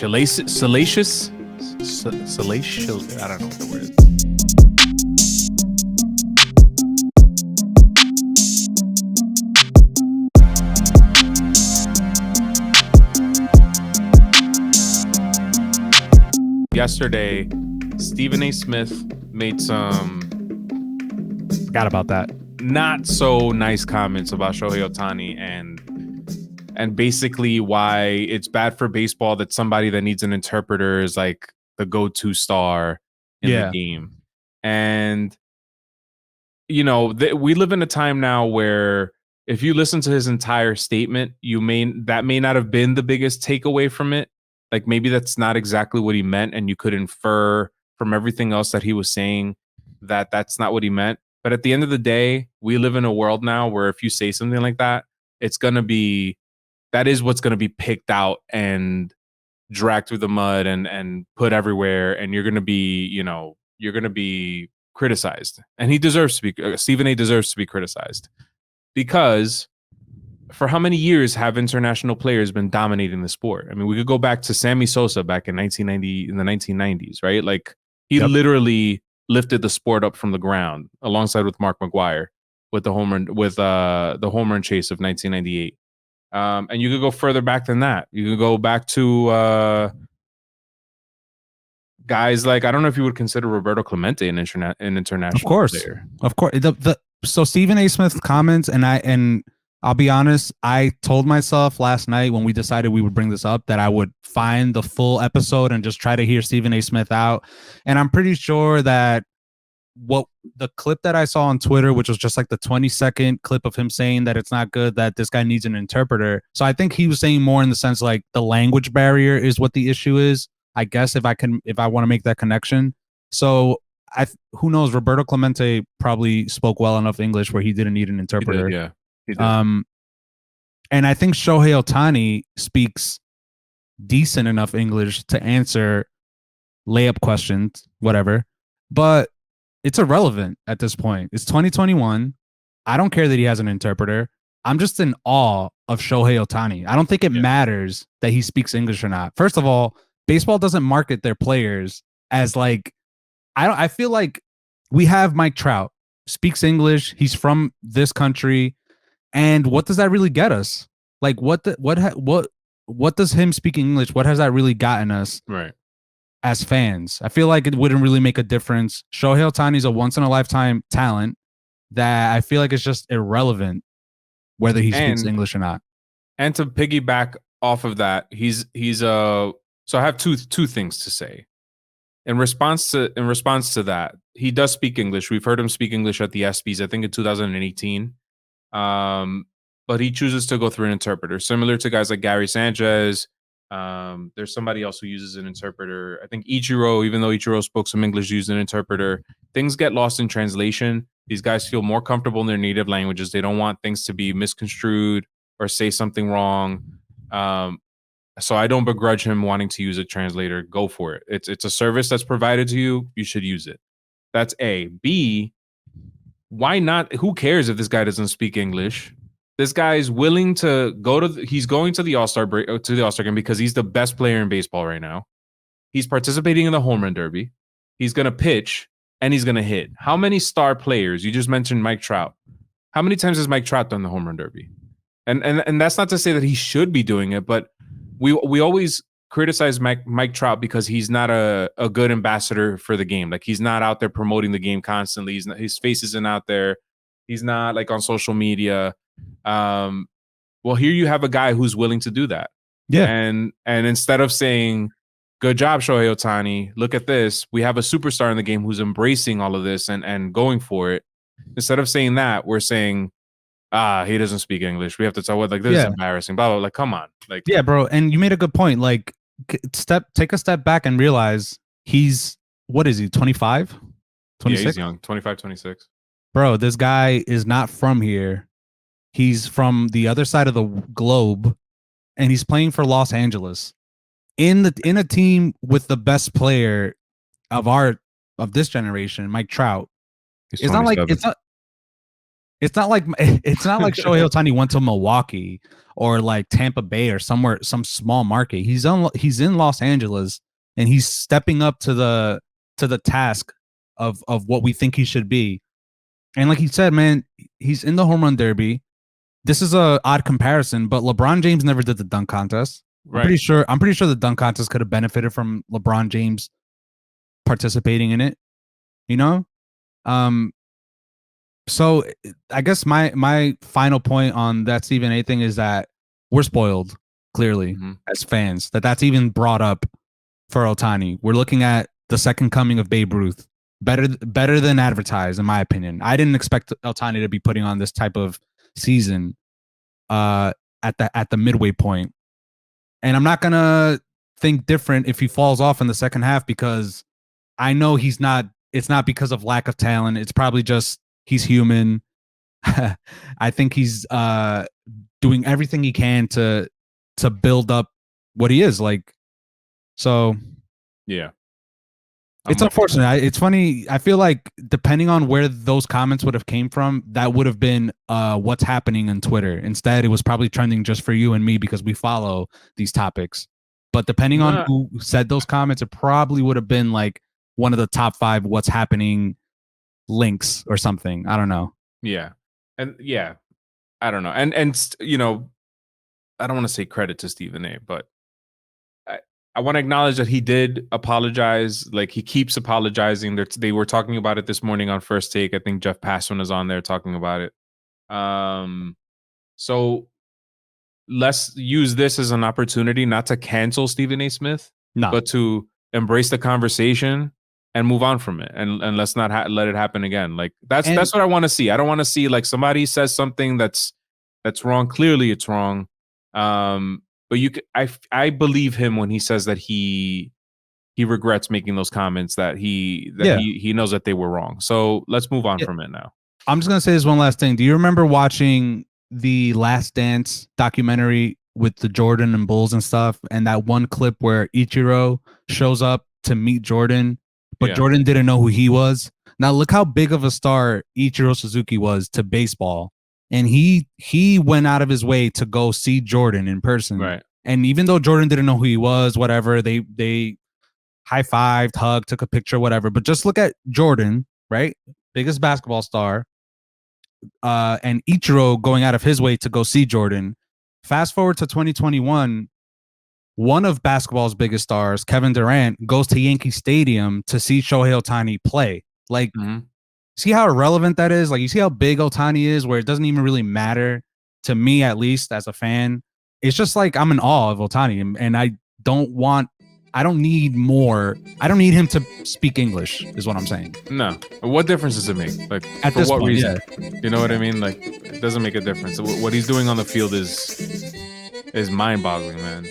salacious. I don't know what the word is. Yesterday, Stephan A. Smith made some forgot about that. Not so nice comments about Shohei Ohtani and basically why it's bad for baseball that somebody that needs an interpreter is like the go-to star in the game. And you know, we live in a time now where if you listen to his entire statement, that may not have been the biggest takeaway from it. Like maybe that's not exactly what he meant, and you could infer from everything else that he was saying that that's not what he meant. But at the end of the day, we live in a world now where if you say something like that, that is what's going to be picked out and dragged through the mud and put everywhere, and you're going to be criticized. And he deserves to be. Stephan A. deserves to be criticized because. For how many years have international players been dominating the sport? I mean, we could go back to Sammy Sosa back in 1990, in the 1990s, right? Like he literally lifted the sport up from the ground alongside with Mark McGwire with the home run chase of 1998. And you could go further back than that. You could go back to guys like, I don't know if you would consider Roberto Clemente an international player. Of course. So Stephan A. Smith's comments, and I'll be honest, I told myself last night when we decided we would bring this up that I would find the full episode and just try to hear Stephan A. Smith out. And I'm pretty sure that what the clip that I saw on Twitter, which was just like the 20-second clip of him saying that it's not good, that this guy needs an interpreter. So I think he was saying more in the sense like the language barrier is what the issue is, I guess, if I want to make that connection. So who knows? Roberto Clemente probably spoke well enough English where he didn't need an interpreter. He did, yeah. And I think Shohei Ohtani speaks decent enough English to answer layup questions, whatever. But it's irrelevant at this point. It's 2021. I don't care that he has an interpreter. I'm just in awe of Shohei Ohtani. I don't think it matters that he speaks English or not. First of all, baseball doesn't market their players as like, I feel like we have Mike Trout, speaks English. He's from this country. And what does that really get us? Like, what does him speaking English? What has that really gotten us? Right. As fans, I feel like it wouldn't really make a difference. Shohei Ohtani is a once in a lifetime talent that I feel like it's just irrelevant whether he speaks English or not. And to piggyback off of that, so I have two things to say. In response to that, he does speak English. We've heard him speak English at the ESPYs, I think in 2018. But he chooses to go through an interpreter, similar to guys like Gary Sanchez. There's somebody else who uses an interpreter. I think Ichiro, even though Ichiro spoke some English, used an interpreter. Things get lost in translation. These guys feel more comfortable in their native languages. They don't want things to be misconstrued or say something wrong. So I don't begrudge him wanting to use a translator. Go for it. It's a service that's provided to you. You should use it. That's A. B, why not? Who cares if this guy doesn't speak English? This guy's willing to he's going to the All-Star break, to the All-Star game because he's the best player in baseball right now. He's participating in the home run derby. He's going to pitch and he's going to hit. How many star players? You just mentioned Mike Trout. How many times has Mike Trout done the home run derby? And that's not to say that he should be doing it, but we always criticize Mike Trout because he's not a good ambassador for the game. Like he's not out there promoting the game constantly. His face isn't out there. He's not like on social media. Well, here you have a guy who's willing to do that. Yeah. And instead of saying, good job, Shohei Ohtani, look at this, we have a superstar in the game who's embracing all of this and going for it. Instead of saying that, we're saying, he doesn't speak English. We have to tell what, like, this is embarrassing. Blah, blah, blah. Like, come on. Like, yeah, bro. And you made a good point. Like, take a step back and realize what is he, 25? 26? Yeah, he's young, 25, 26. Bro, this guy is not from here. He's from the other side of the globe, and he's playing for Los Angeles in a team with the best player of this generation, Mike Trout. It's not like It's not like Shohei Ohtani went to Milwaukee or like Tampa Bay or somewhere, some small market. He's in Los Angeles, and he's stepping up to the task of what we think he should be. And like he said, man, he's in the home run derby. This is a odd comparison, but LeBron James never did the dunk contest. Right. I'm pretty sure the dunk contest could have benefited from LeBron James participating in it. You know? So I guess my final point on that Stephen A thing is that we're spoiled, clearly, as fans. That's even brought up for Ohtani. We're looking at the second coming of Babe Ruth. Better than advertised, in my opinion. I didn't expect Ohtani to be putting on this type of season at the midway point. And I'm not gonna think different if he falls off in the second half, because I know it's not because of lack of talent. It's probably just he's human. I think he's doing everything he can to build up what he is like. So yeah. It's unfortunate. It's funny. I feel like depending on where those comments would have came from, that would have been what's happening on Twitter. Instead, it was probably trending just for you and me because we follow these topics. But depending on who said those comments, it probably would have been like one of the top 5 what's happening links or something. I don't know. Yeah. And yeah, I don't know. And you know, I don't want to say credit to Stephen A, but I want to acknowledge that he did apologize. Like, he keeps apologizing. They were talking about it this morning on First Take. I think Jeff Passman is on there talking about it. So let's use this as an opportunity not to cancel Stephen A. Smith, but to embrace the conversation and move on from it. And let's not let it happen again. Like, that's what I want to see. I don't want to see like somebody says something that's wrong. Clearly it's wrong. But I believe him when he says that he regrets making those comments, that he knows that they were wrong. So let's move on from it now. I'm just gonna say this one last thing. Do you remember watching the Last Dance documentary with the Jordan and Bulls and stuff, and that one clip where Ichiro shows up to meet Jordan, but Jordan didn't know who he was? Now look how big of a star Ichiro Suzuki was to baseball. And he went out of his way to go see Jordan in person. Right. And even though Jordan didn't know who he was, whatever, they high-fived, hugged, took a picture, whatever. But just look at Jordan, right? Biggest basketball star. And Ichiro going out of his way to go see Jordan. Fast forward to 2021, one of basketball's biggest stars, Kevin Durant, goes to Yankee Stadium to see Shohei Ohtani play. Like, see how irrelevant that is? Like, you see how big Ohtani is, where it doesn't even really matter to me, at least as a fan. It's just like I'm in awe of Ohtani, and I don't need more. I don't need him to speak English, is what I'm saying. No. What difference does it make? Like, at for this what point, reason? Yeah. You know what I mean? Like, it doesn't make a difference. What he's doing on the field is mind-boggling, man.